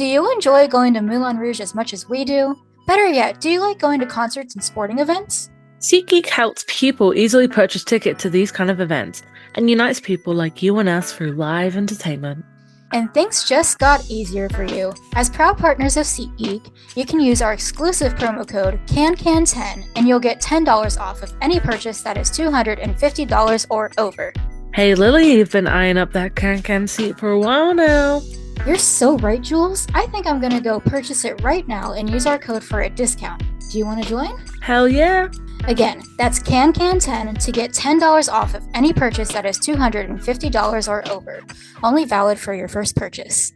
Do you enjoy going to Moulin Rouge as much as we do? Better yet, do you like going to concerts and sporting events? SeatGeek helps people easily purchase tickets to these kind of events and unites people like you and us through live entertainment. And things just got easier for you. As proud partners of SeatGeek, you can use our exclusive promo code CANCAN10 and you'll get $10 off of any purchase that is $250 or over. Hey Lily, you've been eyeing up that can seat for a while now. You're so right, Jules. I think I'm gonna go purchase it right now and use our code for a discount. Do you want to join? Hell yeah. Again, that's CANCAN10 to get $10 off of any purchase that is $250 or over. Only valid for your first purchase.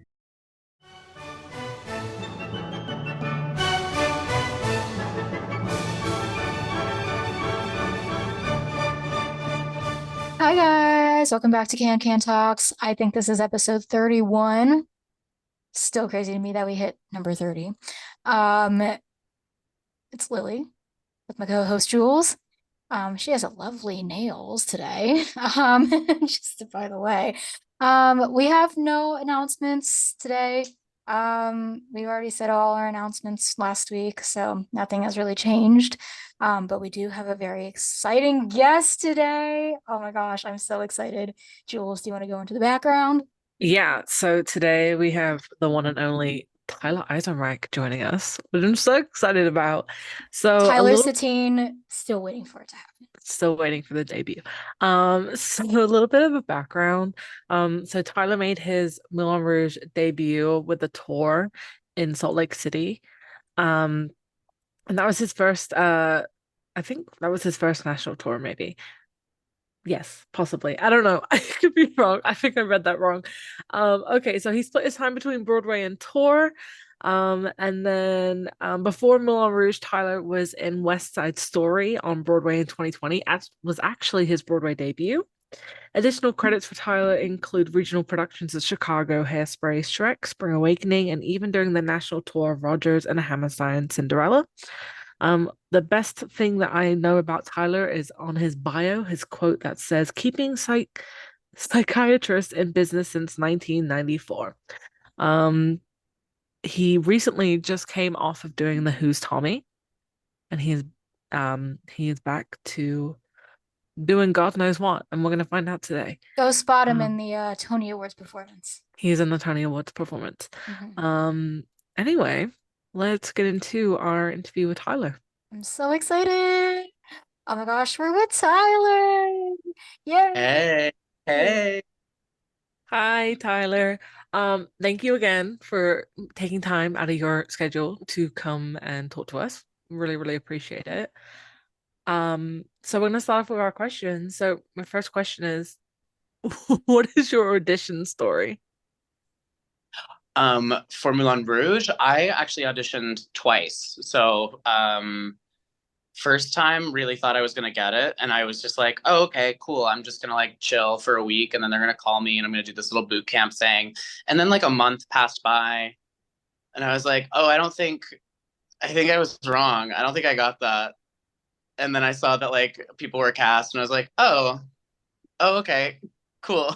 Hi guys, welcome back to Can Talks. I think this is episode 31. Still crazy to me that we hit number 30. It's Lily with my co-host Jules. She has a lovely nails today. Just by the way. We have no announcements today. We already said all our announcements last week, so nothing has really changed. But we do have a very exciting guest today. Oh my gosh, I'm so excited. Jules, do you want to go into the background? Yeah, so today we have the one and only Tyler Eisenreich joining us, which I'm so excited about. So a Tyler little Satine, still waiting for it to happen. still waiting for the debut. So a little bit of a background. So Tyler made his Moulin Rouge debut with a tour in Salt Lake City. Um, and that was his first I think that was his first national tour, maybe. Yes, possibly. I don't know. I could be wrong. I think I read that wrong. Okay, so he split his time between Broadway and tour. And then before Moulin Rouge, Tyler was in West Side Story on Broadway in 2020, as was actually his Broadway debut. Additional credits for Tyler include regional productions of Chicago, Hairspray, Shrek, Spring Awakening, and even during the national tour of Rogers and Hammerstein Cinderella. The best thing that I know about Tyler is on his bio, his quote that says, keeping psychiatrists in business since 1994. Um, he recently just came off of doing the Who's Tommy, and he is back to doing God knows what, and we're gonna find out today. Go spot him in Um, the Tony Awards performance. he's in the Tony Awards performance. Mhm. Um, anyway, let's get into our interview with Tyler. I'm so excited. Oh my gosh, we're with Tyler. Hey, Yay. hey. Hi, Tyler. Thank you again for taking time out of your schedule to come and talk to us. Really, really appreciate it. So we're gonna start off with our questions. So my first question is, what is your audition story? For Moulin Rouge, I actually auditioned twice. First time really thought I was gonna get it, and I was just like, oh, okay, cool. I'm just gonna like chill for a week, and then they're gonna call me, and I'm gonna do this little boot camp thing. And then like a month passed by, and I was like, oh, I think I was wrong. I don't think I got that. And then I saw that like people were cast, and I was like, oh, okay, cool.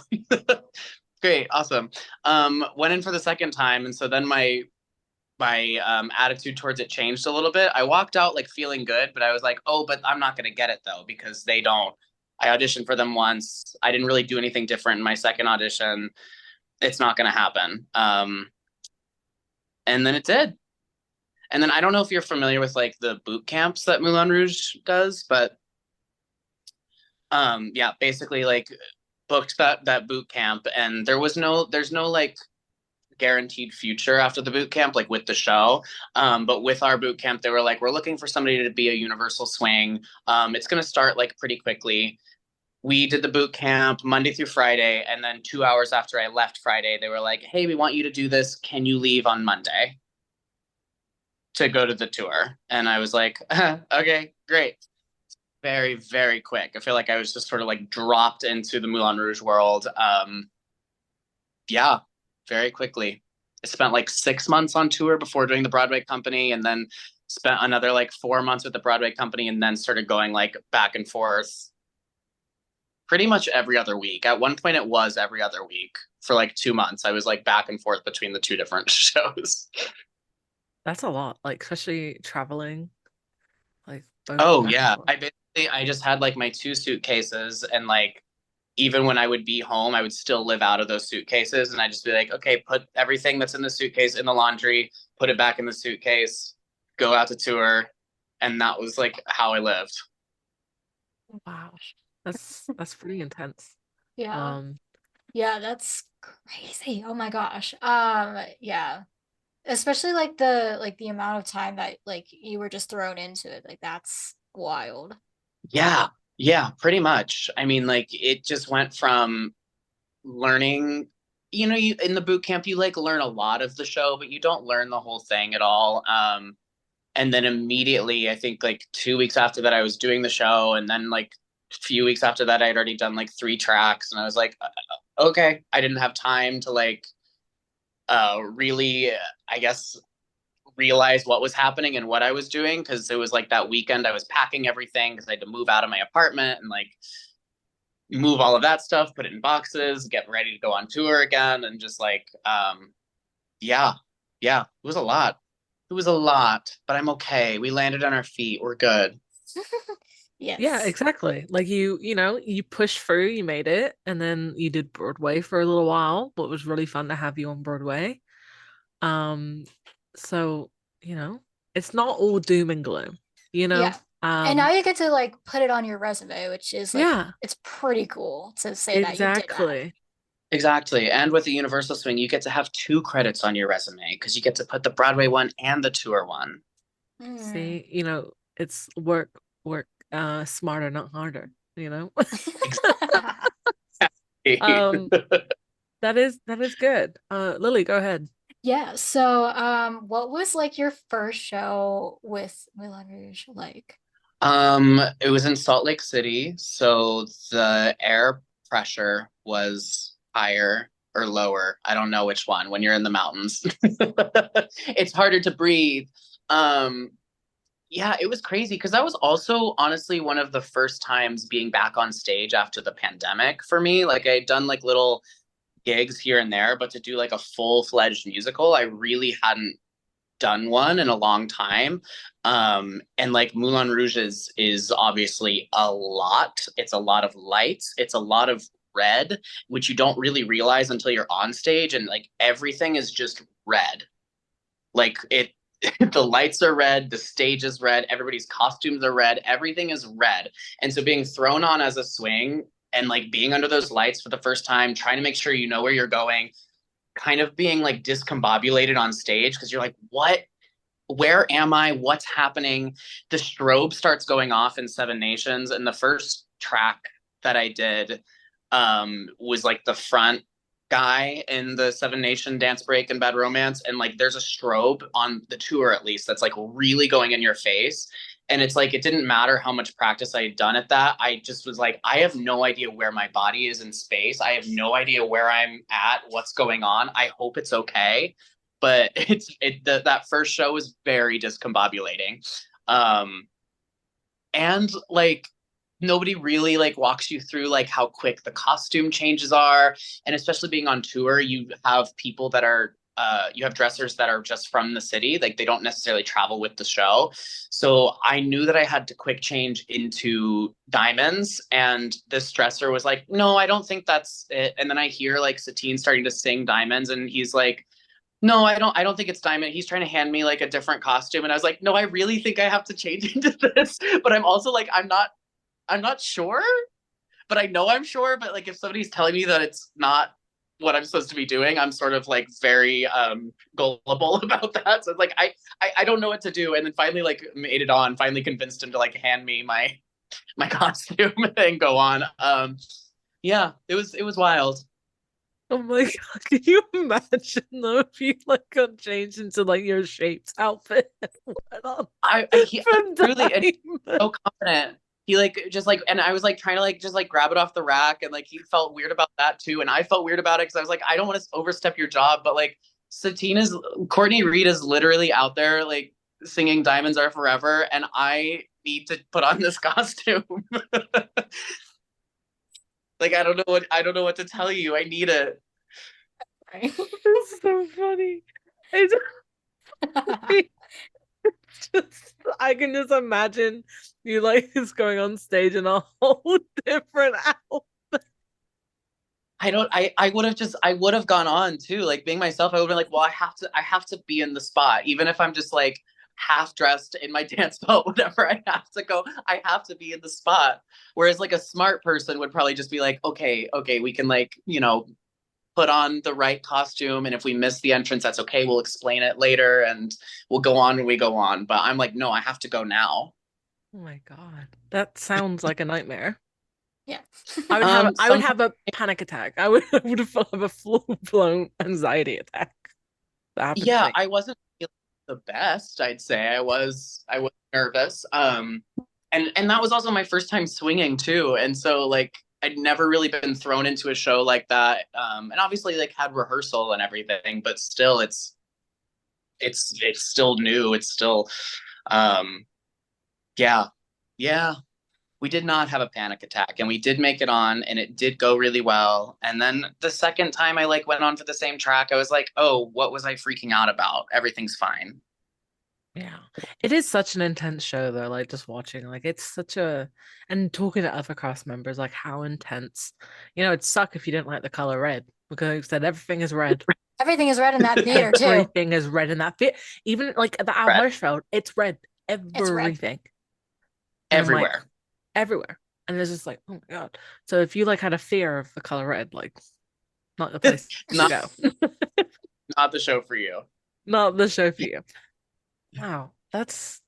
Great, awesome. Went in for the second time, and so then my attitude towards it changed a little bit. I walked out like feeling good, but I was like, oh, but I'm not gonna get it though because they don't. I auditioned for them once. I didn't really do anything different in my second audition. It's not gonna happen. And then it did. And then I don't know if you're familiar with like the boot camps that Moulin Rouge does, but yeah, basically like booked that boot camp, and there's no like guaranteed future after the boot camp, like with the show. But with our boot camp, they were like, we're looking for somebody to be a universal swing. It's going to start like pretty quickly. We did the boot camp Monday through Friday. And then 2 hours after I left Friday, they were like, hey, we want you to do this. Can you leave on Monday to go to the tour? And I was like, okay, great. Very, very quick. I feel like I was just sort of like dropped into the Moulin Rouge world. Yeah, very quickly. I spent like 6 months on tour before doing the Broadway company, and then spent another like 4 months with the Broadway company, and then started going like back and forth pretty much every other week. At one point, it was every other week for like 2 months. I was like back and forth between the two different shows. That's a lot, like especially traveling, like both Oh back and yeah, forth. I just had like my two suitcases, and like even when I would be home, I would still live out of those suitcases, and I'd just be like, okay, put everything that's in the suitcase in the laundry, put it back in the suitcase, go out to tour, and that was like how I lived. Wow. That's pretty intense. Yeah. Um, Yeah, that's crazy. Oh my gosh. Yeah. Especially like the amount of time that like you were just thrown into it. Like that's wild. Yeah, yeah, pretty much. I mean, like it just went from learning, you in the boot camp you like learn a lot of the show, but you don't learn the whole thing at all. And then immediately, I think like 2 weeks after that, I was doing the show, and then like a few weeks after that, I'd already done like 3 tracks, and I was like, okay, I didn't have time to like really, I guess, realize what was happening and what I was doing, because it was like that weekend I was packing everything because I had to move out of my apartment and like move all of that stuff, put it in boxes, get ready to go on tour again, and just like, yeah, yeah, it was a lot. It was a lot, but I'm okay. We landed on our feet. We're good. yeah, Yes. exactly. Like you pushed through, you made it, and then you did Broadway for a little while, but it was really fun to have you on Broadway. Um, so, you know, it's not all doom and gloom, you know? Yeah. And now you get to like put it on your resume, which is like Yeah, it's pretty cool to say that you did that. exactly. Exactly. And with the Universal Swing, you get to have two credits on your resume because you get to put the Broadway one and the tour one. Mm. See, it's work smarter, not harder, you know? Exactly. Um, that is good. Lily, go ahead. Yeah, so what was like your first show with Moulin Rouge like? It was in Salt Lake City, so the air pressure was higher or lower. I don't know which one when you're in the mountains. It's harder to breathe. Um, yeah, it was crazy because that was also honestly one of the first times being back on stage after the pandemic for me. Like I'd done like little gigs here and there, but to do like a full-fledged musical, I really hadn't done one in a long time. And like Moulin Rouge is obviously a lot. It's a lot of lights. It's a lot of red, which you don't really realize until you're on stage, and like everything is just red. Like it the lights are red, the stage is red, everybody's costumes are red, everything is red. And so being thrown on as a swing and like being under those lights for the first time, trying to make sure you know where you're going, kind of being like discombobulated on stage because you're like, what? Where am I? What's happening? The strobe starts going off in Seven Nations, and the first track that I did was like the front guy in the Seven Nation dance break and Bad Romance, and like there's a strobe on the tour at least that's like really going in your face. And it's like it didn't matter how much practice I had done at that. I just was like, I have no idea where my body is in space. I have no idea where I'm at, what's going on. I hope it's okay. But that first show was very discombobulating. Um and like nobody really like walks you through like how quick the costume changes are, and especially being on tour you have people that are you have dressers that are just from the city, like they don't necessarily travel with the show. So I knew that I had to quick change into diamonds, and this dresser was like, no, I don't think that's it. And then I hear like Satine starting to sing diamonds, and he's like, no, I don't think it's diamond. He's trying to hand me like a different costume, and I was like, no, I really think I have to change into this. But I'm also like, I'm not sure, but I know I'm sure. But like, if somebody's telling me that it's not what I'm supposed to be doing, I'm sort of like very gullible about that. So it's like I don't know what to do. And then finally, like, made it on. Finally convinced him to like hand me my costume and go on. Yeah, it was wild. Oh my God, can you imagine though if you like got changed into like your shapes outfit and went on He for truly, and Diamond? so confident. He like just like, and I was like trying to like just like grab it off the rack, and like he felt weird about that too, and I felt weird about it because I was like, I don't want to overstep your job, but like Satina's Courtney Reed is literally out there like singing "Diamonds Are Forever," and I need to put on this costume. Like I don't know what to tell you. I need it. Right. It's so funny. It's just I can just imagine you like just going on stage in a whole different outfit. I would have I would have gone on too, like being myself. I would have been like, well, I have to be in the spot, even if I'm just like half dressed in my dance belt, whatever. I have to go. I have to be in the spot. Whereas like a smart person would probably just be like, okay, we can like put on the right costume, and if we miss the entrance, that's okay. We'll explain it later, and we'll go on when we go on. But I'm like, no, I have to go now. Oh my God. That sounds like a nightmare. Yeah. I would Some have a panic attack. I would have a full-blown anxiety attack. That happened to yeah, me. I wasn't feeling the best, I'd say. I was nervous. And that was also my first time swinging too. And so like I'd never really been thrown into a show like that. And obviously like had rehearsal and everything, but still it's still new. It's still um yeah. Yeah. We did not have a panic attack, and we did make it on, and it did go really well. And then the second time I like went on for the same track, I was like, oh, what was I freaking out about? Everything's fine. Yeah. It is such an intense show though, like just watching. Like it's such a and talking to other cast members, like how intense. It'd suck if you didn't like the color red because like you said everything is red. Everything is red in that theater too. Everything is red in that fit. Even like the Al Red Hirschfeld, it's red. It's red. Everything. And I'm like, everywhere. everywhere. And it's just like, oh my God. So if you like had a fear of the color red, like not the place to not go. not the show for you. Not the show for you. Wow. It's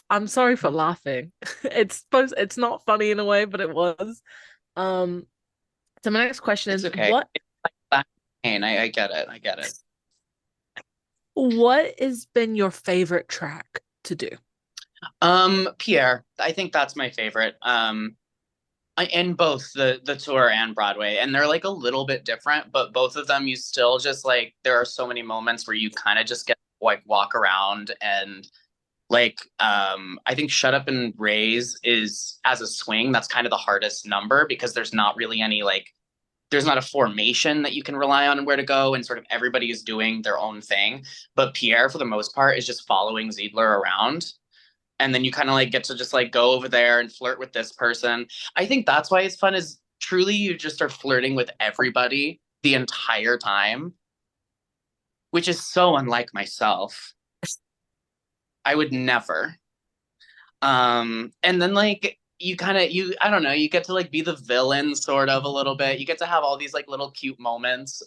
I'm sorry for laughing. It's not funny in a way, but it was. Um, so my next question It's is okay. It's like black pain. I get it. I get it. what has been your favorite track to do? Pierre, I think that's my favorite. In both the tour and Broadway, and they're like a little bit different, but both of them you still just like there are so many moments where you kind of just get like walk around and like I think Shut Up and Raise is as a swing that's kind of the hardest number because there's not really any like there's not a formation that you can rely on and where to go, and sort of everybody is doing their own thing. But Pierre for the most part is just following Ziedler around, and then you kind of like get to just like go over there and flirt with this person. I think that's why it's fun is truly you just are flirting with everybody the entire time, which is so unlike myself. I would never. And then like you kind of you I don't know, you get to like be the villain sort of a little bit. You get to have all these like little cute moments.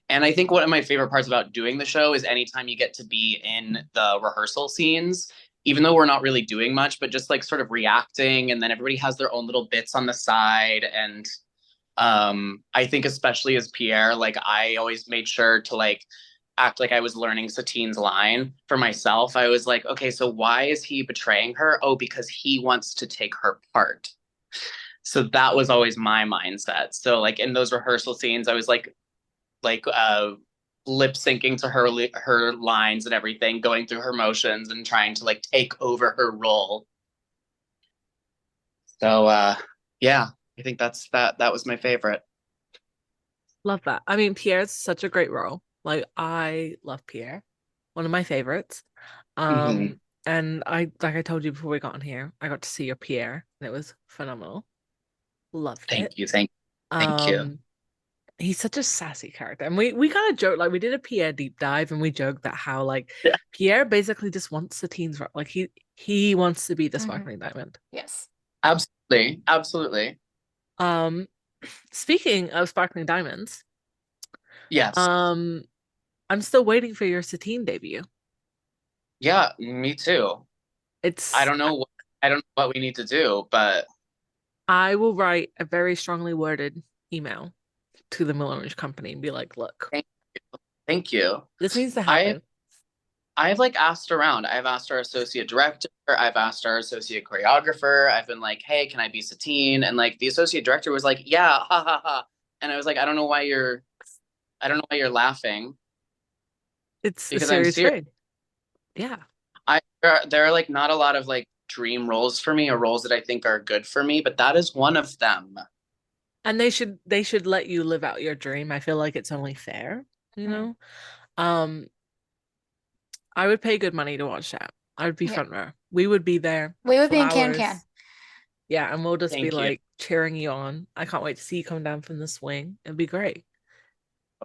And I think one of my favorite parts about doing the show is anytime you get to be in the rehearsal scenes, even though we're not really doing much, but just like sort of reacting, and then everybody has their own little bits on the side. And I think especially as Pierre, like I always made sure to like act like I was learning Satine's line for myself. I was like, okay, so why is he betraying her? Oh, because he wants to take her part. So that was always my mindset. So like in those rehearsal scenes, I was like lip syncing to her lines and everything, going through her motions and trying to like take over her role. So yeah, I think that was my favorite. Love that. I mean, Pierre's such a great role. Like I love Pierre, one of my favorites. Mm-hmm. And I like I told you before we got on here, I got to see your Pierre, and it was phenomenal. Loved it. Thank you. Um, he's such a sassy character, and we kind of joke like we did a Pierre deep dive, and we joked that how like Yeah, Pierre basically just wants Satine's role. Like he wants to be the Mhm. sparkling diamond. Yes. absolutely. Um, speaking of sparkling diamonds, Yes. um, I'm still waiting for your Satine debut. Yeah, me too. I It's don't know. I don't know what we need to do, but I will write a very strongly worded email to the Mill Orange Company and be like, look, thank, thank you. this needs to I happen. I've like asked around. I've asked our associate director. I've asked our associate choreographer. I've been like, hey, can I be Satine? And like the associate director was like, yeah, ha ha ha. And I was like, I don't know why you're laughing It's a because I'm serious serious. thing. Yeah. There are like not a lot of like dream roles for me or roles that I think are good for me, but that is one of them. And they should let you live out your dream. I feel like it's only fair, you know? Um, I would pay good money to watch that. I would be Yeah. front row. We would be there We would for be in Can Can. hours. Yeah, and we'll just be Thank you. like cheering you on. I can't wait to see you come down from the swing. It'd be great.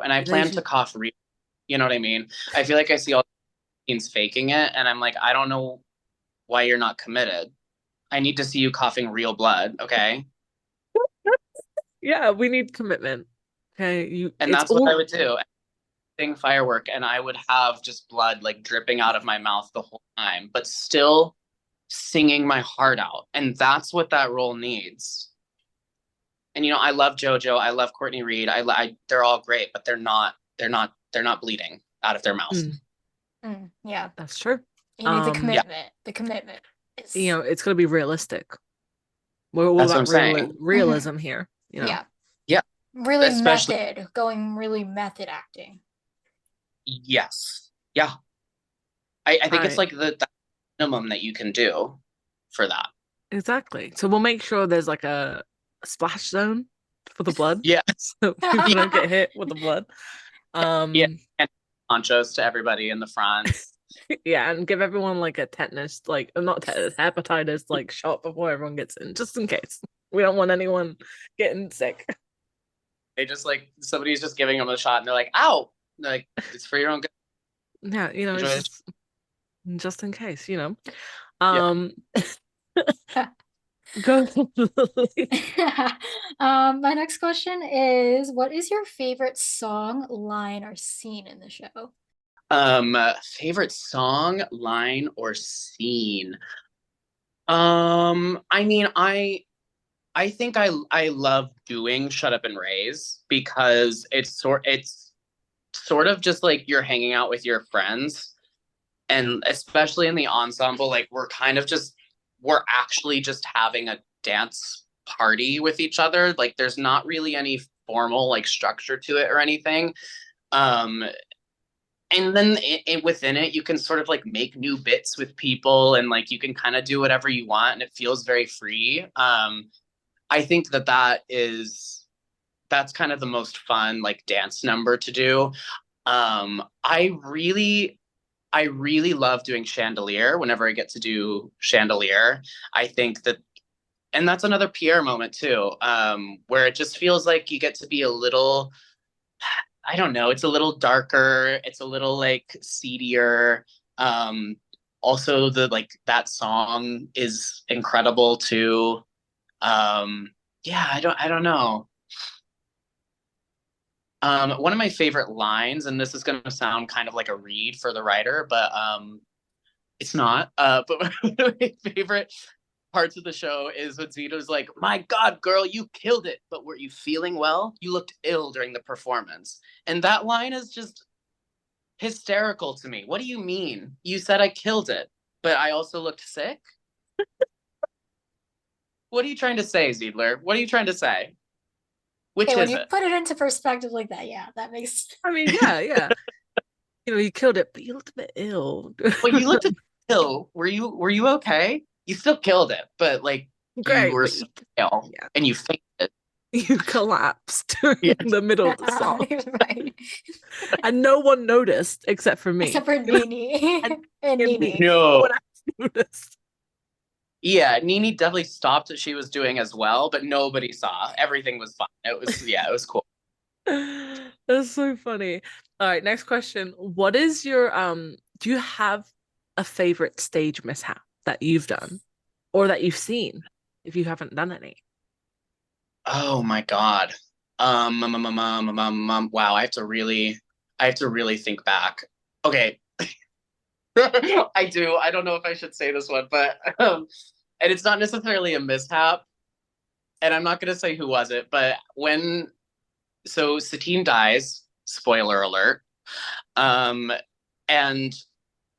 And I They plan to should, cough you know what I mean? I feel like I see all teens faking it, and I'm like, I don't know why you're not committed. I need to see you coughing real blood, okay? yeah, we need commitment. Okay, And it's that's what I all would do. Thing firework, and I would have just blood like dripping out of my mouth the whole time, but still singing my heart out. And that's what that role needs. And I love JoJo, I love Courtney Reed. They're all great, but they're not bleeding out of their mouth. Yeah, that's true. you need the Yeah, commitment. The commitment is It's gonna be realistic. We're all that's what I'm about saying. realism here, yeah, Yeah, really especially going really method acting. yes. Yeah. I think it's Right. like the minimum that you can do for that. Exactly. So we'll make sure there's like a splash zone for the blood, Yeah. so people don't get hit with the blood. Yeah. And ponchos to everybody in the front. Yeah, and give everyone like a tetanus, like not tetanus, hepatitis, like shot before everyone gets in, just in case. We don't want anyone getting sick. They just like somebody's just giving them a shot and they're like, ow. They're like, it's for your own good. Yeah, Enjoy it's this. just in case. Yeah. Um, go. My next question is, what is your favorite song, line, or scene in the show? Favorite song, line, or scene? I mean, I think I love doing Shut Up and Raise because it's sort of just like you're hanging out with your friends, and especially in the ensemble, like we're actually just having a dance party with each other. Like there's not really any formal like structure to it or anything. Um, and then within it, you can sort of like make new bits with people, and like you can kind of do whatever you want, and it feels very free. I think that's kind of the most fun like dance number to do. I really love doing Chandelier whenever I get to do Chandelier. I think that, and that's another Pierre moment too, where it just feels like you get to be a little, I don't know, it's a little darker, it's a little like seedier. Um, Also, the like that song is incredible too. Yeah, I don't know. One of my favorite lines, and this is going to sound kind of like a read for the writer, but it's not. But one of my favorite parts of the show is when Zito's like, "My God, girl, you killed it, but were you feeling well? You looked ill during the performance." And that line is just hysterical to me. What do you mean? You said I killed it, but I also looked sick? What are you trying to say, Ziedler? What are you trying to say? Okay, Which when is you it? put it into perspective like that, yeah, that makes I mean, yeah. You killed it, but you looked a bit ill. Well, you looked at ill. Were you okay? You still killed it, but like you Great, were but so ill yeah, and you fainted. you collapsed Yeah. during the middle of the song, right. and no one noticed except for me. Except for Nini And, and and me, Nini. no No. one else noticed. Yeah, Nini definitely stopped what she was doing as well, but nobody saw. Everything was fine. It was cool. That's so funny. All right, next question. What is your do you have a favorite stage mishap that you've done or that you've seen if you haven't done any? Oh my God. Wow, I have to really think back. Okay. I do. I don't know if I should say this one, but and it's not necessarily a mishap, and I'm not gonna say who was it, but so Satine dies, spoiler alert. Um, and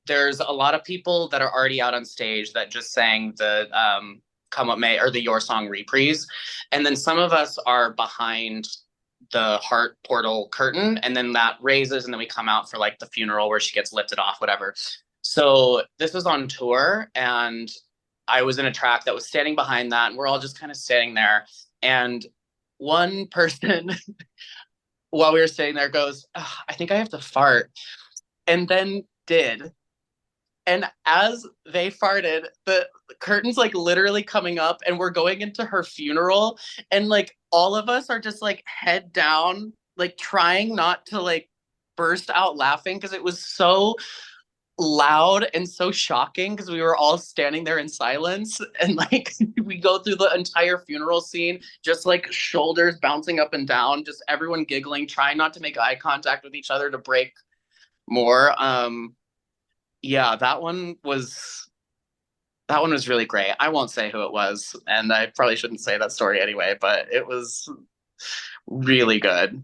there's a lot of people that are already out on stage that just sang the Come What May or the Your Song reprise. And then some of us are behind the heart portal curtain, and then that raises, and then we come out for like the funeral where she gets lifted off, whatever. So this was on tour, and I was in a track that was standing behind that, and we're all just kind of standing there. And one person, while we were sitting there, goes, I think I have to fart. And then did. And as they farted, the curtains like literally coming up, and we're going into her funeral. And like all of us are just like head down, like trying not to like burst out laughing because it was so loud and so shocking because we were all standing there in silence. And like we go through the entire funeral scene, just like shoulders bouncing up and down, just everyone giggling, trying not to make eye contact with each other to break more. Yeah, that one was really great. I won't say who it was, and I probably shouldn't say that story anyway, but it was really good.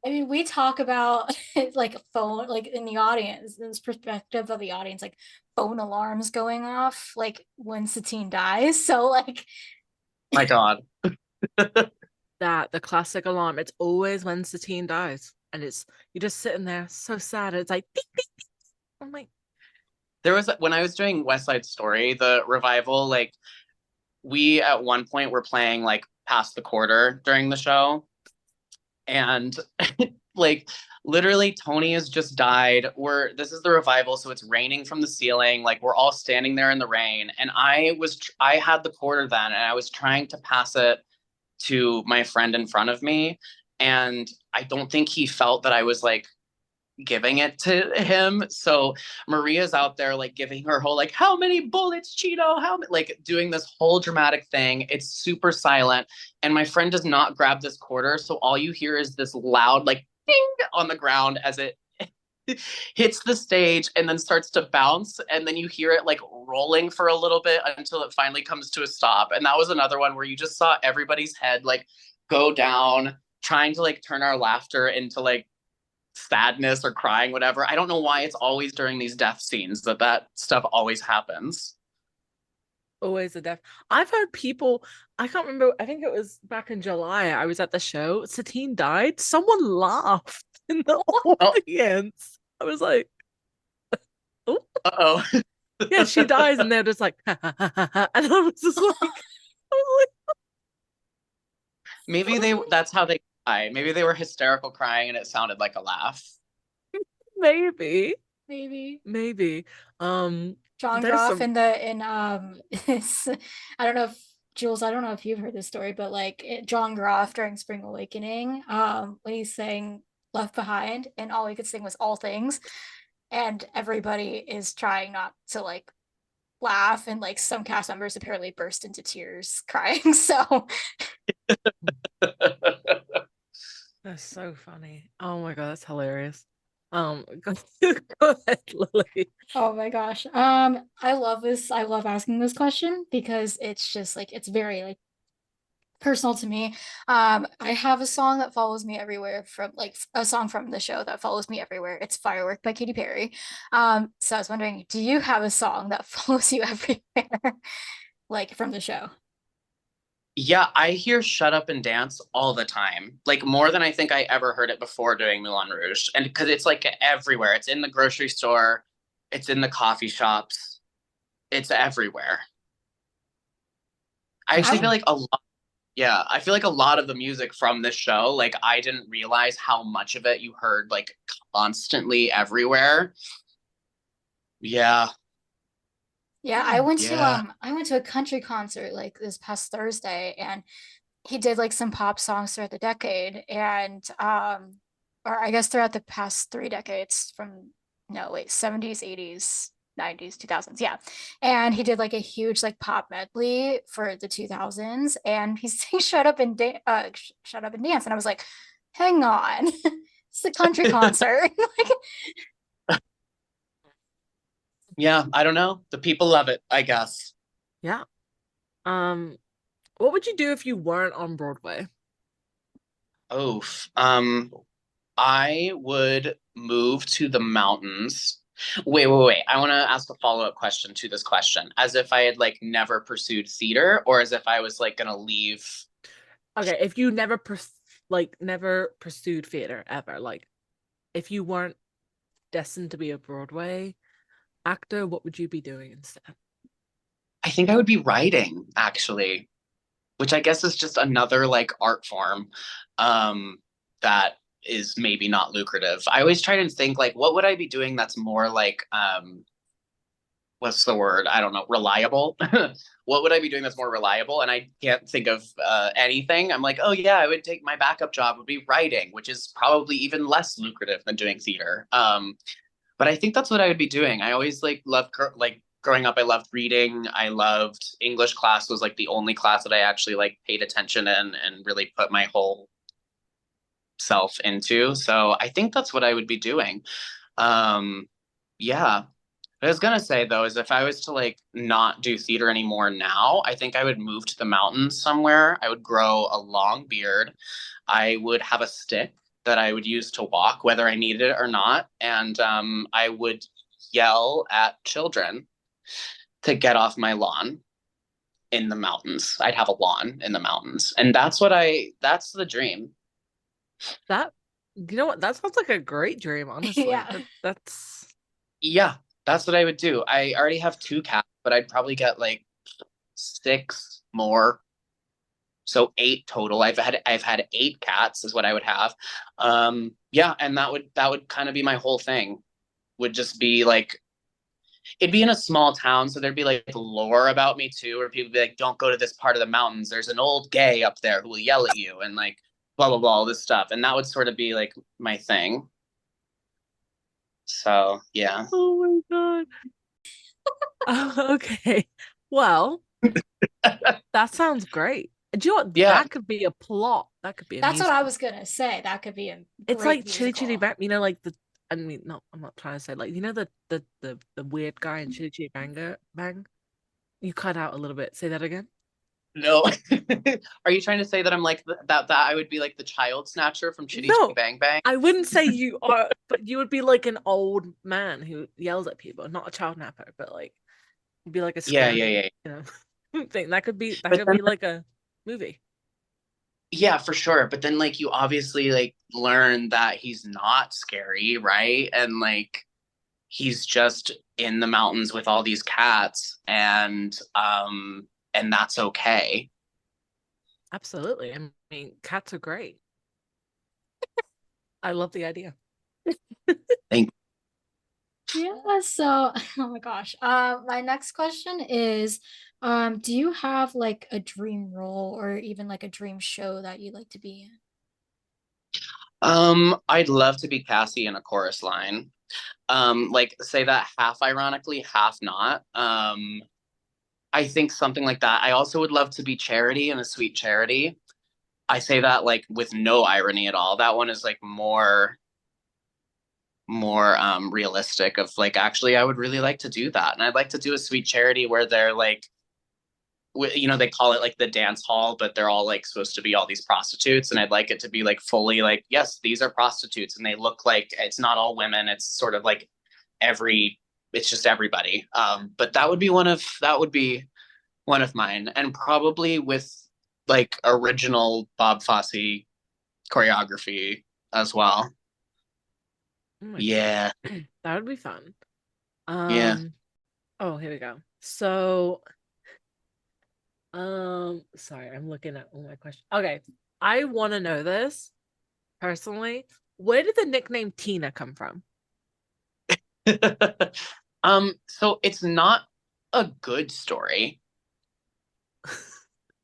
I mean, we talk about like phone, like in the audience, this perspective of the audience, like phone alarms going off, like when Satine dies. So like, My God. That the classic alarm. It's always when Satine dies, and you're just sitting there so sad. It's like ding, ding, ding. I'm like, There was when I was doing West Side Story, the revival, like we at one point were playing like past the quarter during the show, and like literally Tony has just died. This is the revival, so it's raining from the ceiling. Like we're all standing there in the rain, and I had the quarter then, and I was trying to pass it to my friend in front of me, and I don't think he felt that I was like giving it to him. So Maria's out there like giving her whole like, how many bullets, Cheeto? Like doing this whole dramatic thing. It's super silent. And my friend does not grab this quarter. So all you hear is this loud like ding on the ground as it hits the stage and then starts to bounce. And then you hear it like rolling for a little bit until it finally comes to a stop. And that was another one where you just saw everybody's head like go down, trying to like turn our laughter into like sadness or crying, whatever. I don't know why it's always during these death scenes that stuff always happens. always a death. I've heard people, I can't remember, I think it was back in July, I was at the show, Satine died, someone laughed in the Oh, audience. I was like, oh, uh-oh. yeah, she dies, and they're just like, ha, ha, ha, ha, ha. And I was Maybe that's how they cry. Maybe they were hysterical crying and it sounded like a laugh. like, maybe, maybe maybe. John There's Groff some, in the in I don't know if Jules, I don't know if you've heard this story, but like John Groff during Spring Awakening, when he sang Left Behind, and all he could sing was All Things, and everybody is trying not to like laugh, and like some cast members apparently burst into tears crying. So that's so funny. Oh my God, that's hilarious. Go, go ahead, Lily. oh my gosh. I love this. I love asking this question because it's just like it's very like personal to me. I have a song that follows me everywhere from like a song from the show that follows me everywhere. It's Firework by Katy Perry. So I was wondering, do you have a song that follows you everywhere, like from the show? Yeah, I hear Shut Up and Dance all the time. Like more than I think I ever heard it before doing Moulin Rouge. And because it's like everywhere. It's in the grocery store, it's in the coffee shops, it's everywhere. I actually feel I like a lot Yeah, I feel like a lot of the music from this show, like I didn't realize how much of it you heard like constantly everywhere. Yeah, Yeah, yeah. I went to a country concert like this past Thursday, and he did like some pop songs throughout the decade, and or I guess throughout the past 3 decades from no wait 70s, 80s, 90s, 2000s, yeah. And he did like a huge like pop medley for the 2000s, and he sang Shut Up and Dance, and I was like, hang on. It's a country concert. Like, Yeah, I don't know. The people love it, I guess. Yeah. Um, what would you do if you weren't on Broadway? Oh, I would move to the mountains. Wait. I want to ask a follow-up question to this question. As if I had like never pursued theater, or as if I was like gonna leave. Okay, if you never pursued theater ever, like if you weren't destined to be a Broadway actor, what would you be doing instead? I think I would be writing actually, which I guess is just another like art form um that is maybe not lucrative. I always try to think like what would I be doing that's more like what's the word? I don't know, reliable. What would I be doing that's more reliable? And I can't think of anything. I'm like, oh yeah, I would take my backup job would be writing, which is probably even less lucrative than doing theater. But I think that's what I would be doing. I always like loved like growing up. I loved reading. I loved English class was like the only class that I actually like paid attention in and really put my whole self into. So I think that's what I would be doing. Um, yeah. What I was gonna say though is if I was to like not do theater anymore now, I think I would move to the mountains somewhere. I would grow a long beard. I would have a stick that I would use to walk, whether I needed it or not, and I would yell at children to get off my lawn in the mountains. I'd have a lawn in the mountains, and that's the dream. That, you know what? That sounds like a great dream, honestly. Yeah. That's Yeah, that's what I would do. I already have two cats, but I'd probably get like six more. So eight total. I've had eight cats is what I would have. Yeah, and that would kind of be my whole thing. Would just be like it'd be in a small town, so there'd be like lore about me too, where people would be like, "Don't go to this part of the mountains. There's an old gay up there who will yell at you," and like blah blah blah, all this stuff. And that would sort of be like my thing. So yeah. oh my God. Okay. Well, that sounds great. Do you know what? Yeah. That could be a plot. That could be a That's what I musical. was gonna say. That could be a It's great like Chitty Chitty musical. Bang, you know, like the I mean, no, I'm not trying to say like the weird guy in Chitty Chitty Bang. You cut out a little bit. Say that again. No. Are you trying to say that I'm like that I would be like the child snatcher from Chitty Chitty No, Bang Bang? I wouldn't say you are, but you would be like an old man who yells at people, not a child napper, but like you'd be like a Yeah, yeah, scary, yeah. you know, thing. That But could then be like a movie. yeah, for sure. But then like you obviously like learn that he's not scary, right? And like he's just in the mountains with all these cats and that's okay. Absolutely. I mean, cats are great. I love the idea. Thank Yeah, so oh my gosh. My next question is, do you have like a dream role or even like a dream show that you'd like to be in? I'd love to be Cassie in a chorus line. Like say that half ironically, half not. I think something like that. I also would love to be Charity in a Sweet Charity. I say that like with no irony at all. That one is like more realistic of like actually I would really like to do that. And I'd like to do a Sweet Charity where they're like you know they call it like the dance hall but they're all like supposed to be all these prostitutes and I'd like it to be like fully like yes these are prostitutes and they look like it's not all women it's sort of like every it's just everybody but that would be one of mine and probably with like original Bob Fosse choreography as well. Oh my Yeah. God. That would be fun. Yeah. Oh, here we go. So, sorry, I'm looking at all my questions. Okay, I want to know this personally. Where did the nickname Tina come from? So it's not a good story,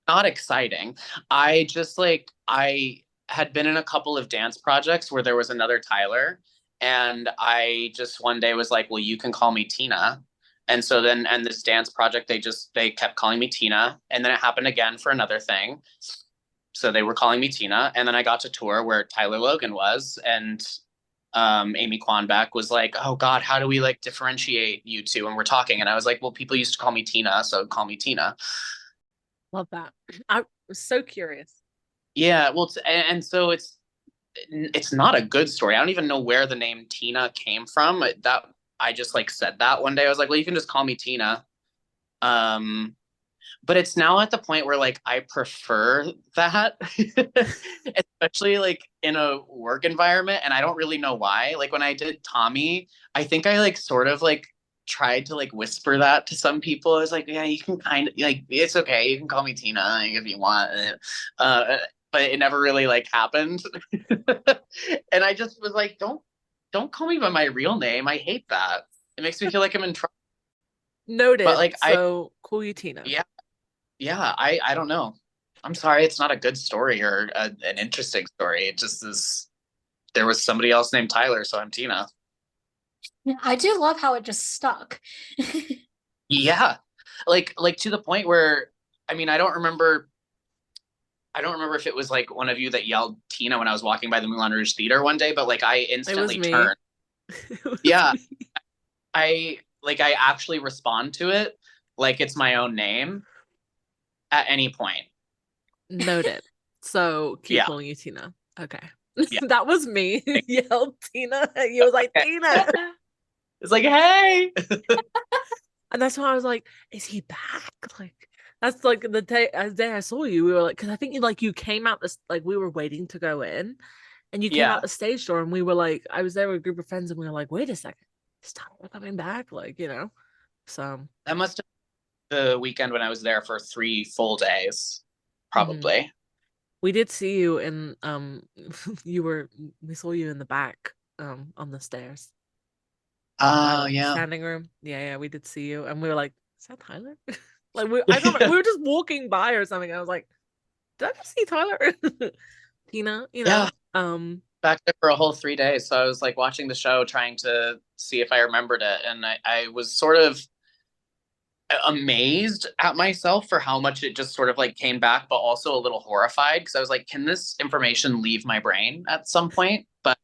not exciting. I just like I had been in a couple of dance projects where there was another Tyler, and I just one day was like, "Well, you can call me Tina." And so then, and this dance project, they kept calling me Tina, and then it happened again for another thing. So they were calling me Tina, and then I got to tour where Tyler Logan was, and Amy Kwanback was like, "Oh God, how do we like differentiate you two?" And we're talking, and I was like, "Well, people used to call me Tina, so call me Tina." Love that. I was so curious. Yeah, well, and so it's not a good story. I don't even know where the name Tina came from. That I just like said that one day. I was like, "Well, you can just call me Tina." Um, but it's now at the point where like I prefer that, especially like in a work environment, and I don't really know why. Like when I did Tommy, I think I like sort of like tried to like whisper that to some people. I was like, yeah, you can kind of like, it's okay. You can call me Tina like, if you want. Uh, but it never really like happened. And I just was like, don't call me by my real name. I hate that. It makes me feel like I'm in trouble. But Noted. like So call you Tina. yeah, yeah, I don't know. I'm sorry, it's not a good story or an interesting story. It just is. There was somebody else named Tyler, so I'm Tina. I do love how it just stuck. Yeah, like to the point where, I mean, I don't remember if it was like one of you that yelled Tina when I was walking by the Moulin Rouge Theater one day, but like I It was instantly me. turned. It was Yeah, me. I actually respond to it like it's my own name at any point. Noted. So keep Yeah, calling you Tina. Okay. yeah. That was me who yelled Tina. You was like, Okay. Tina. It's like, hey. And that's why I was like, is he back? Like, that's like the day I saw you, we were like, because I think you came out this, like, we were waiting to go in and you came out Yeah, the stage door and we were like, I was there with a group of friends and we were like, wait a second, is Tyler coming back? Like, so. that must have been the weekend when I was there for 3 full days, Mhm. probably. We did see you in, we saw you in the back, on the stairs. By Oh like the yeah. standing room. Yeah, yeah, we did see you, and we were like, "Is that Tyler?" Like I don't know, we were just walking by or something. I was like, "Did I just see Tyler?" Tina, Yeah, back there for a whole 3 days. So I was like watching the show, trying to see if I remembered it, and I was sort of amazed at myself for how much it just sort of like came back, but also a little horrified because I was like, can this information leave my brain at some point? But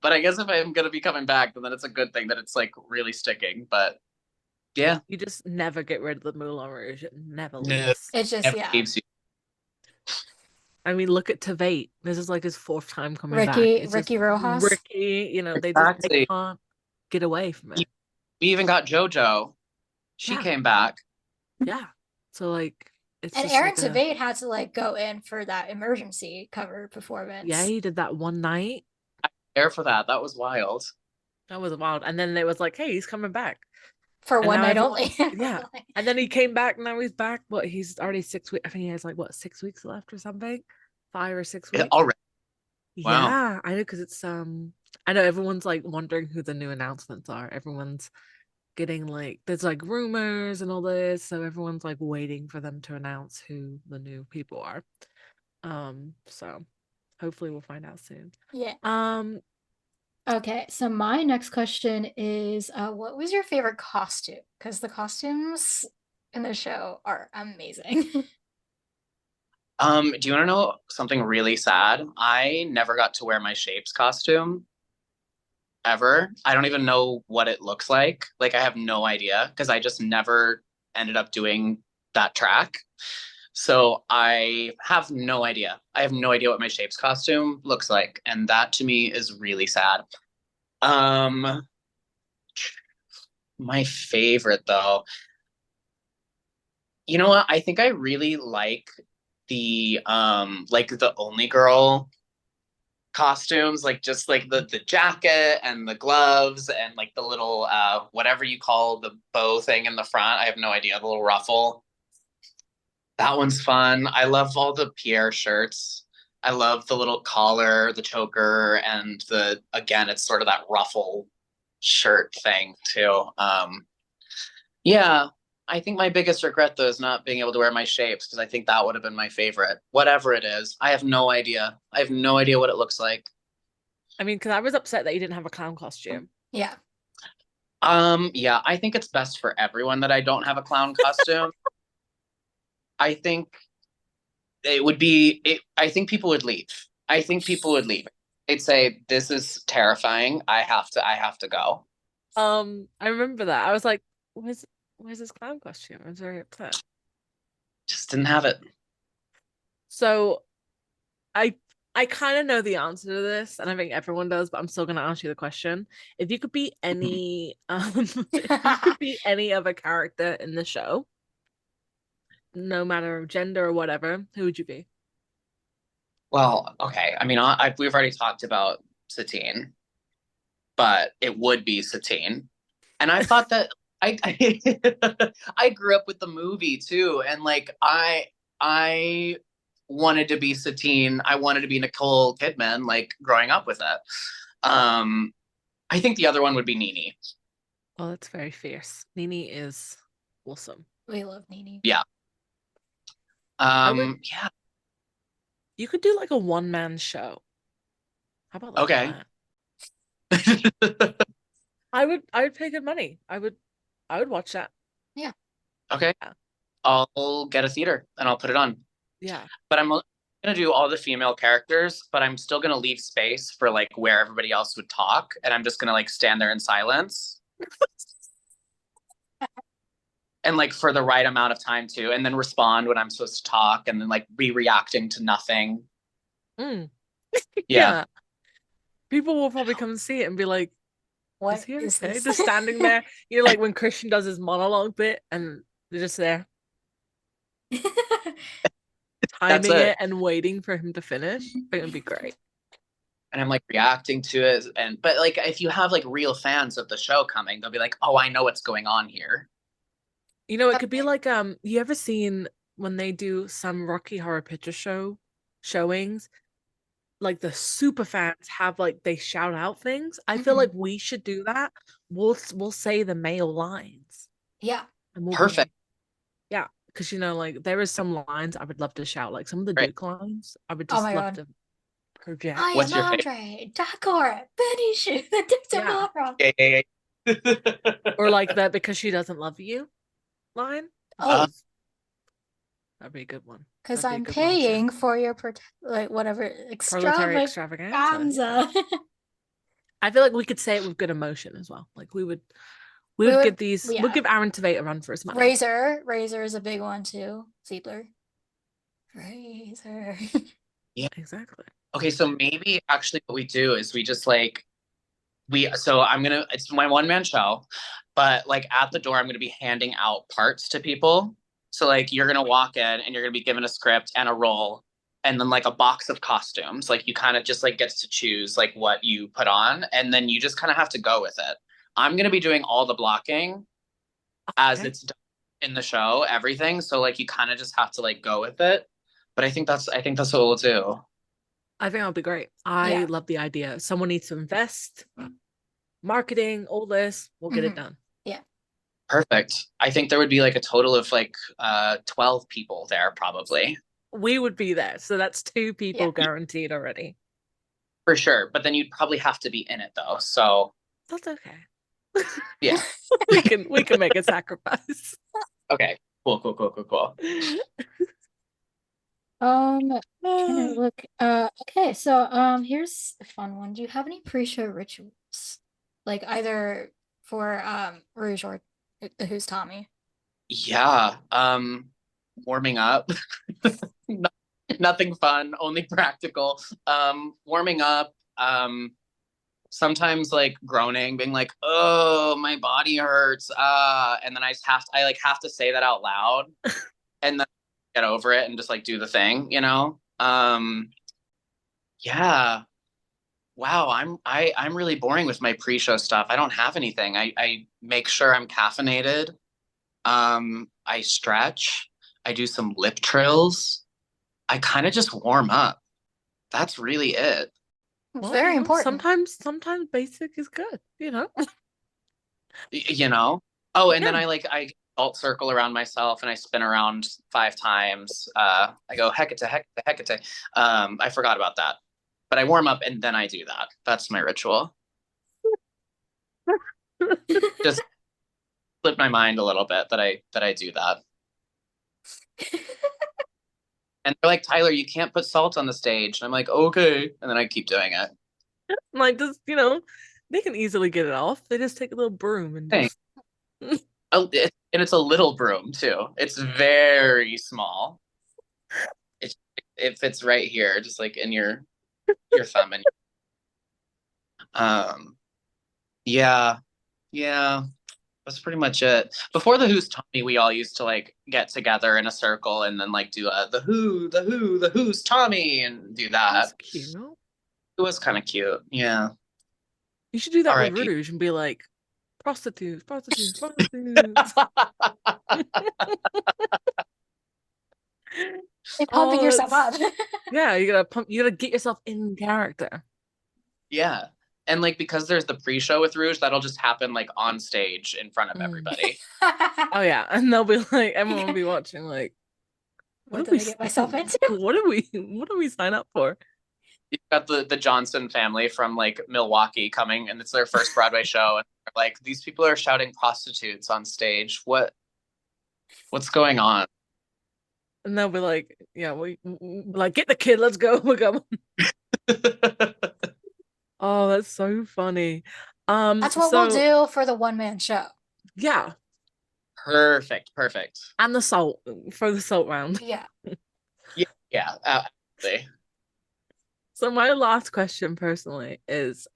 but I guess if I'm gonna be coming back, then it's a good thing that it's like really sticking. But yeah, You just never get rid of the Moulin Rouge. It never no, leaves. It's just, never yeah. leaves you. I mean, look at Tveit. This is like his fourth time coming back. Ricky It's just Ricky Rojas. Ricky, they Exactly. can't get away from it. We even got JoJo. She Yeah, came back. yeah. So like it's And just Aaron like a Tveit had to like go in for that emergency cover yeah, performance he did that one night. There for that. That was wild. That was wild. And then it was like, hey, he's coming back. for And one now night everyone, only. yeah. And then he came back. Now he's back. What? He's already 6 weeks. I think he has like what, 6 weeks left or something, 5 or 6 weeks. Already. Wow. Yeah, I know because it's I know everyone's like wondering who the new announcements are. Everyone's getting like there's like rumors and all this, so everyone's like waiting for them to announce who the new people are. So hopefully we'll find out soon. Yeah. Um, Okay, so my next question is what was your favorite costume? Because the costumes in the show are amazing. Do you want to know something really sad? I never got to wear my Shapes costume ever. I don't even know what it looks like. Like I have no idea because I just never ended up doing that track. So I have no idea. I have no idea what my Shapes costume looks like, and that to me is really sad. Um, my favorite though. You know what? I think I really like the Only Girl costumes, like just like the jacket and the gloves and like the little whatever you call the bow thing in the front. I have no idea, the little ruffle. That one's fun. I love all the Pierre shirts. I love the little collar, the choker, and the again, it's sort of that ruffle shirt thing too. Yeah, I think my biggest regret though is not being able to wear my Shapes because I think that would have been my favorite. Whatever it is, I have no idea. I have no idea what it looks like. I mean, because I was upset that you didn't have a clown costume. Yeah. Yeah, I think it's best for everyone that I don't have a clown costume. I think I think people would leave. I think people would leave. They'd say, "This is terrifying. I have to go." I remember that. I was like, where's his clown costume? I was very upset. Just didn't have it. So I I kind of know the answer to this, and I think everyone does, but I'm still gonna ask you the question. If you could be any if you could be any other character in the show, no matter gender or whatever, who would you be? Well, okay. I mean, we've already talked about Satine, but it would be Satine. And I thought that I grew up with the movie too, and like I wanted to be Satine. I wanted to be Nicole Kidman, like growing up with it. Um, I think the other one would be Nini. Oh, that's very fierce. Nini is awesome. We love Nini. Yeah. I would. Yeah. You could do like a one-man show. How about Okay. that? I would pay good money. I would watch that. Yeah. Okay. Yeah. I'll get a theater and I'll put it on. Yeah. But I'm gonna do all the female characters, but I'm still gonna leave space for like where everybody else would talk, and I'm just gonna like stand there in silence and like for the right amount of time too, and then respond when I'm supposed to talk, and then like be reacting to nothing. Mm. Yeah. Yeah. People will probably come and see it and be like, What is he is okay? this? Just standing there. You know, like when Christian does his monologue bit and they're just there That's timing it. it and waiting for him to finish. I think it would be great. And I'm like reacting to it, and but like if you have like real fans of the show coming, they'll be like, "Oh, I know what's going on here." You know, it could be like you ever seen when they do some Rocky Horror Picture Show showings, like the super fans have like they shout out things. I feel like we should do that. We'll say the male lines Yeah. and we'll be Perfect. yeah, because you know, like there is some lines I would love to shout, like some of the Right. Duke lines I would Oh just my love God. to project. I What's am your favorite? Andre, Dakor, Benny Shoe, the Dukes of Yeah. Hazzard. Yeah, yeah, yeah. Or like that because she doesn't love you line. Oh, That'd be a good one. because That'd be a I'm good one to share. paying for your like whatever Proletariat extravaganza. Yeah. extravaganza. I feel like we could say it with good emotion as well. Like we would We would, give these we'd yeah. give Aaron Tveit a run for his money. Razor is a big one too. Ziegler. Razor. Yeah. Exactly. Okay, so maybe actually what we do is we just like so it's my one man show, but like at the door I'm gonna be handing out parts to people. So like you're gonna walk in and you're gonna be given a script and a role and then like a box of costumes. Like you kind of just like gets to choose like what you put on and then you just kind of have to go with it. I'm gonna be doing all the blocking as Okay. it's done in the show, everything. So like you kind of just have to like go with it. But I think that's what we'll do. I think that'll be great. I Yeah. love the idea. Someone needs to invest, marketing, all this. We'll get it done. Yeah. Perfect. I think there would be like a total of like 12 people there probably. We would be there. So that's 2 people Yeah. guaranteed already. For sure. But then you'd probably have to be in it though. So That's okay. yeah. we can make a sacrifice. Okay. Cool. Trying to look. Okay, so here's a fun one. Do you have any pre-show rituals? Like either for Rouge or the Who's Tommy? Yeah. Warming up. No- Nothing fun, only practical. Warming up. Sometimes like groaning, being like, oh, my body hurts. And then I like have to say that out loud and then get over it and just like do the thing, you know? Yeah. Wow, I'm really boring with my pre-show stuff. I don't have anything. I make sure I'm caffeinated. I stretch. I do some lip trills. I kind of just warm up. That's really it. Well, Very important. Sometimes basic is good, you know? You know? Oh, and then Yeah. I alt circle around myself and I spin around 5 times. I go Hecate, Hecate, Hecate. I forgot about that. But I warm up and then I do that. That's my ritual. Just slip my mind a little bit that I do that. And they're like, Tyler, you can't put salt on the stage. And I'm like, okay. And then I keep doing it. Like just, you know, they can easily get it off. They just take a little broom and Thanks. just Oh, and it's a little broom too. It's very small. It fits right here, just like in your thumb and yeah, yeah. That's pretty much it. Before the Who's Tommy, we all used to like get together in a circle and then like do the Who's Tommy and do that. that's cute. It was kind of cute. Yeah. You should do that with R.I.P. Rouge and be like, prostitutes, prostitutes, prostitutes. You're pumping yourself up. Yeah, you gotta get yourself in character. Yeah. And like because there's the pre-show with Rouge, that'll just happen like on stage in front of everybody. Oh yeah, and they'll be like, everyone will be watching like, What did I get myself into? What do we sign up for? You've got the Johnson family from like Milwaukee coming, and it's their first Broadway show, and they're like, these people are shouting prostitutes on stage. What's going on? And they'll be like, yeah, we like, get the kid, let's go. We're going. Oh, that's so funny. That's what we'll do for the one-man show. Yeah. Perfect. And the salt for the salt round. Yeah. Yeah, absolutely. So my last question personally is,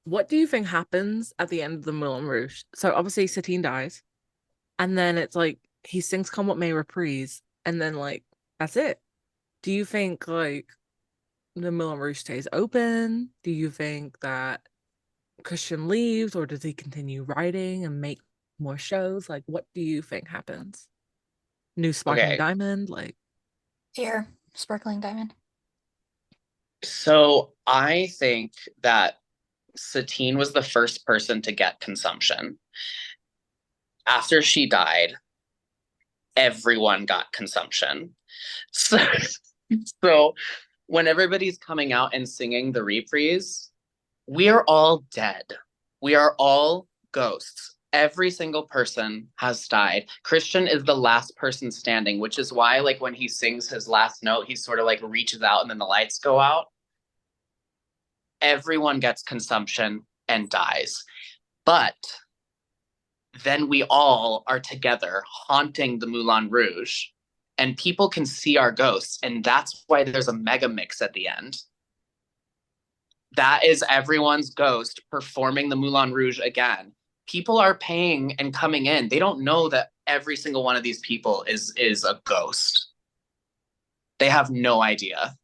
what do you think happens at the end of the Moulin Rouge? So obviously Satine dies, and then it's like he sings Come What May reprise, and then like that's it. Do you think like the Moulin Rouge stays open? Do you think that Christian leaves, or does he continue writing and make more shows? Like, what do you think happens? New Sparkling Diamond, like Here, Sparkling Diamond. So I think that Satine was the first person to get consumption. After she died, everyone got consumption. So when everybody's coming out and singing the reprise, we are all dead. We are all ghosts. Every single person has died. Christian is the last person standing, which is why like when he sings his last note, he sort of like reaches out and then the lights go out. Everyone gets consumption and dies. But then we all are together haunting the Moulin Rouge, and people can see our ghosts, and that's why there's a mega mix at the end. That is everyone's ghost performing the Moulin Rouge again. People are paying and coming in. They don't know that every single one of these people is a ghost. They have no idea.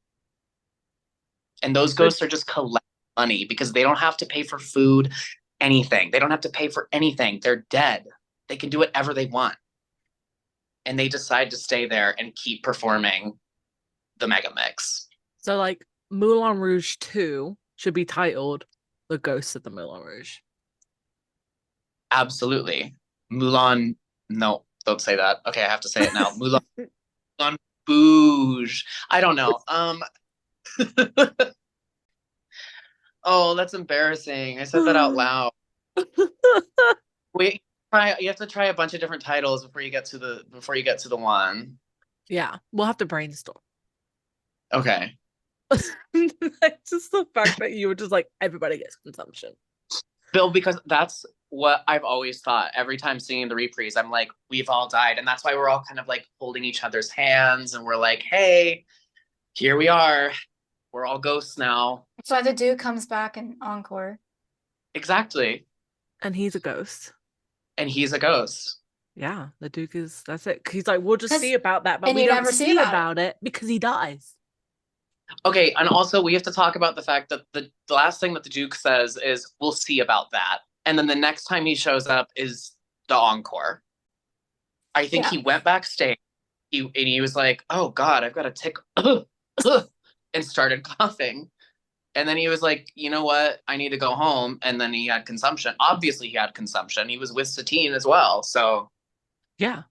And those ghosts are just collecting money because they don't have to pay for food, anything. They don't have to pay for anything. They're dead. They can do whatever they want. And they decide to stay there and keep performing the mega mix. So like Moulin Rouge 2 should be titled The Ghosts of the Moulin Rouge. Absolutely. Moulin, no, don't say that. Okay, I have to say it now. Moulin Rouge. I don't know. Oh, that's embarrassing. I said that out loud. Wait, you have to try a bunch of different titles before you get to the one. Yeah, we'll have to brainstorm. Okay. Just the fact that you were just like, everybody gets consumption. Bill, because that's what I've always thought. Every time singing the reprise, I'm like, we've all died. And that's why we're all kind of like holding each other's hands and we're like, hey, here we are. We're all ghosts now. That's why the dude comes back in Encore. Exactly. And he's a ghost. And he's a ghost. Yeah, the Duke is, that's it. He's like, we'll just see about that, but we you don't never see about it because he dies. Okay, and also we have to talk about the fact that the last thing that the Duke says is, we'll see about that. And then the next time he shows up is the encore. I think he went backstage and he was like, oh God, I've got a tick, and started coughing. And then he was like, you know what? I need to go home. And then he had consumption. Obviously he had consumption. He was with Satine as well. So yeah.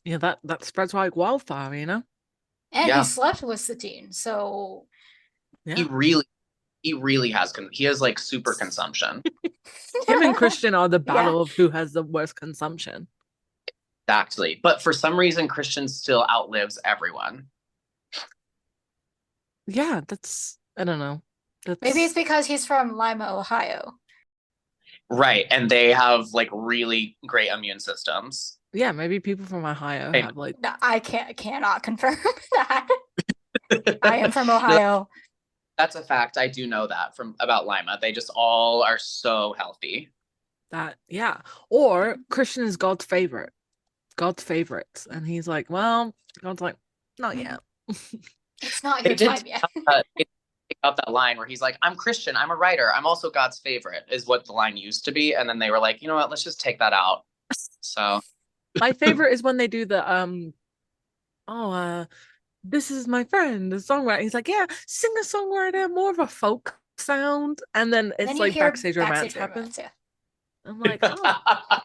Yeah, that spreads like wildfire, you know? And he slept with Satine, so he really has he has like super consumption. Him and Christian are the battle of who has the worst consumption. Exactly. But for some reason, Christian still outlives everyone. Yeah, I don't know. Maybe it's because he's from Lima, Ohio. Right, and they have like really great immune systems. Yeah, maybe people from Ohio have like. No, I cannot confirm that. I am from Ohio. That's a fact. I do know that about Lima. They just all are so healthy. Or Christian is God's favorite. God's favorites. And he's like, well, God's like, not yet. It's not your time yet. It about that line where he's like, I'm Christian, I'm a writer, I'm also God's favorite, is what the line used to be. And then they were like, you know what, let's just take that out. So My favorite is when they do the this is my friend, the songwriter. He's like, yeah, singer-songwriter, more of a folk sound. And then Then it's you like hear Backstage Romance happens. yeah. I'm like, oh,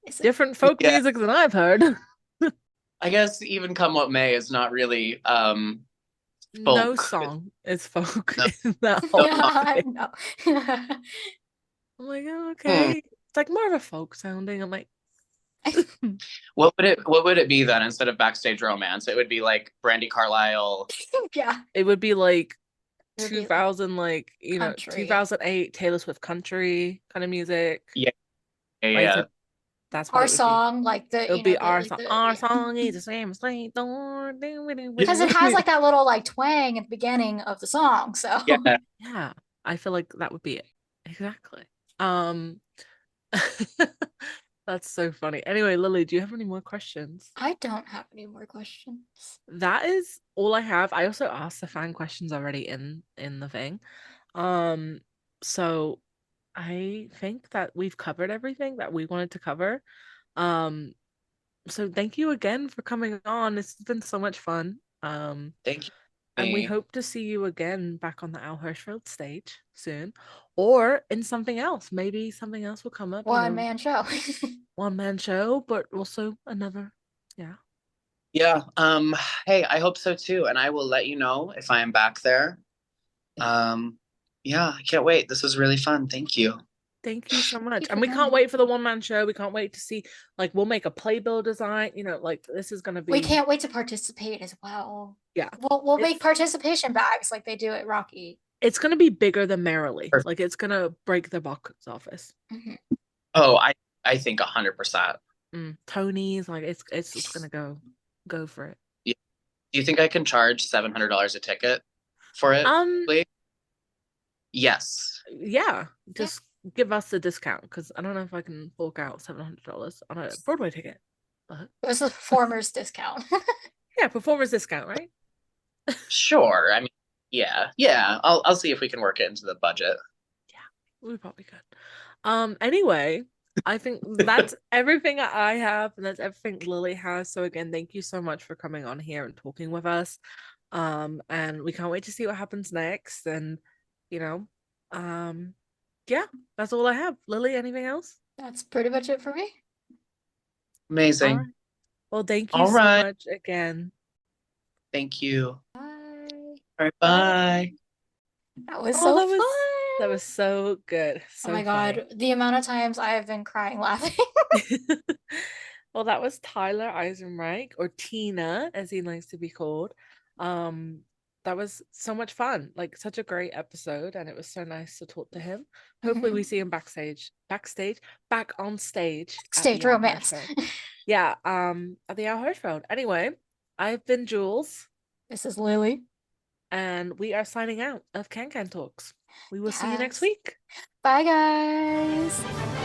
Is it? different folk Yeah. music than I've heard. I guess Even Come What May is not really No folk. song is folk No. in that whole Yeah, I thing. know. I'm like, oh, okay. It's like more of a folk sounding. I'm like, What would it be then instead of Backstage Romance? It would be like Brandy Carlisle. Yeah. it would be like It would be 2000, like, you know, country. 2008 Taylor Swift country kind of music. Yeah. Right? Yeah. So that's what Our it would be. song, like the, It'll you know, be the, our like song. the, Our yeah. song is the same as Slate. Because it has like that little like twang at the beginning of the song. So Yeah. Yeah, I feel like that would be it. Exactly. That's so funny. Anyway, Lily, do you have any more questions? I don't have any more questions. That is all I have. I also asked the fan questions already in the thing. So I think that we've covered everything that we wanted to cover. So thank you again for coming on. It's been so much fun. Thank you. And we hope to see you again back on the Al Hirschfeld stage soon, or in something else. Maybe something else will come up. One man show. One man show, but also another. Yeah. Yeah. Hey, I hope so too. And I will let you know if I am back there. Yeah, I can't wait. This was really fun. Thank you. Thank you so much. you And for we can't coming. wait for the one man show. We can't wait to see, like, we'll make a playbill design. You know, like, this is gonna be. We can't wait to participate as well. Yeah. We'll make participation bags like they do at Rocky. It's gonna be bigger than Merrily. Perfect. Like, it's gonna break the box office. Oh, I think 100%. Tony's, like, it's gonna go for it. Yeah. Do you think I can charge $700 a ticket for it? Please? Yes. Yeah, just give us a discount, because I don't know if I can fork out $700 on a Broadway ticket. But It was a performer's discount. yeah, performers discount, right? Sure. I mean, yeah. I'll see if we can work it into the budget. Yeah, we probably could. Anyway, I think that's everything I have, and that's everything Lily has. So again, thank you so much for coming on here and talking with us. And we can't wait to see what happens next. And you know, yeah, that's all I have. Lily, anything else? That's pretty much it for me. Amazing. All right. Well, thank you All so right. much again. Thank you. Bye. All right, bye. That was Oh, so that fun. that was so good. Oh my God, the amount of times I have been crying laughing. Well, that was Tyler Eisenreich, or Tina, as he likes to be called. That was so much fun, like such a great episode, and it was so nice to talk to him. Hopefully we see him back on stage at Stage the Al romance. Hirschfeld. Yeah, at the Al Hirschfeld. Anyway, I've been Jules, This is Lily. and we are signing out of Can Talks. We will see you next Yes. week. Bye, guys.